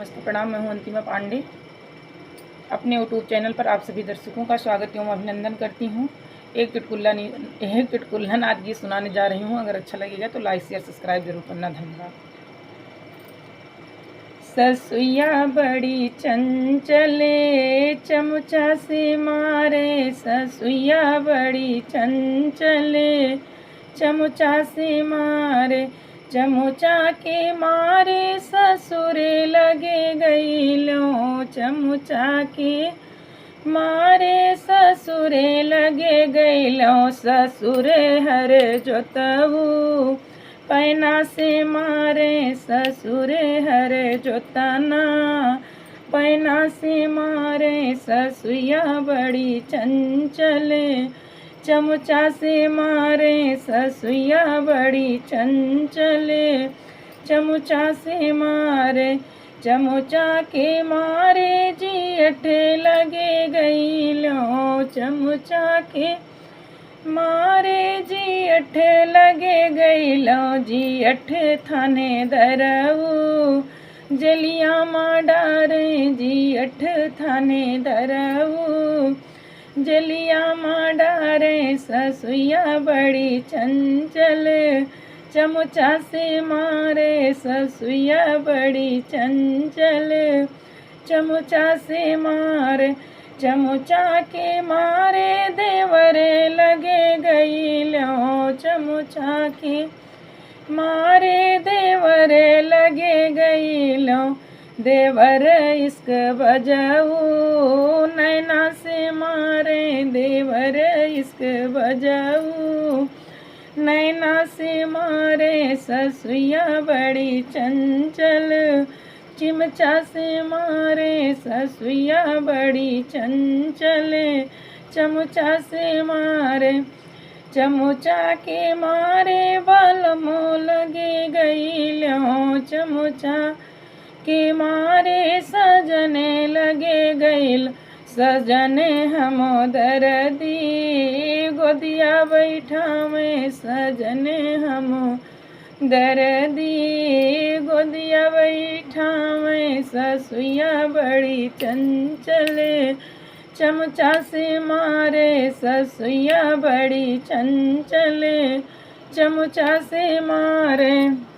नमस्ते प्रणाम। मैं हूं अंतिमा पांडे। अपने यूट्यूब चैनल पर आप सभी दर्शकों का स्वागत एवं अभिनंदन करती हूं। एक चुटकुला नाथ गीत सुनाने जा रही हूं। अगर अच्छा लगेगा तो लाइक शेयर सब्सक्राइब जरूर करना। धन्यवाद। ससुइया बड़ी चंचले चमचा से मारे, ससुइया बड़ी चंचले चमचा से मारे, चमुचा के मारे ससुरे लगे गईलो, चमुचा के मारे ससुरे लगे गईलो। ससुरे हर जोतऊ पैना से मारे, ससुरे हर जोतना पैना से मारे। ससुइया बड़ी चंचले चमचा से मारे, ससुइया बड़ी चंचले चमचा से मारे, चमुचा के मारे जियठ लगे गईलो, चमुचा के मारे जियठ लगे गईलो। जियठ थाने दरऊ जलिया माँ डारे, जियठ थाने दरऊ जलिया माँ डारे। ससुइया बड़ी चंचल चमचा से मारे, ससुइया बड़ी चंचल चमचा से मारे, चमुचा के मारे देवरे लगे गईलो, चमुचा के मारे देवरे लगे गईलो। देवर इश्क बजाऊ नैना से मारे, देवर इश्क बजाऊ नैना से मारे। ससुइया बड़ी चंचल चिमचा से मारे, ससुइया बड़ी चंचल चमचा से मारे, चमुचा के मारे बलमो लगे गईलो, चमुचा के मारे सजने लगे गईल। सजने हम दर्दी गोदिया बैठा में, सजने हम दर्दी गोदिया बैठा में। ससुइया बड़ी चंचल चमचा से मारे, ससुइया बड़ी चंचल चमचा से मारे।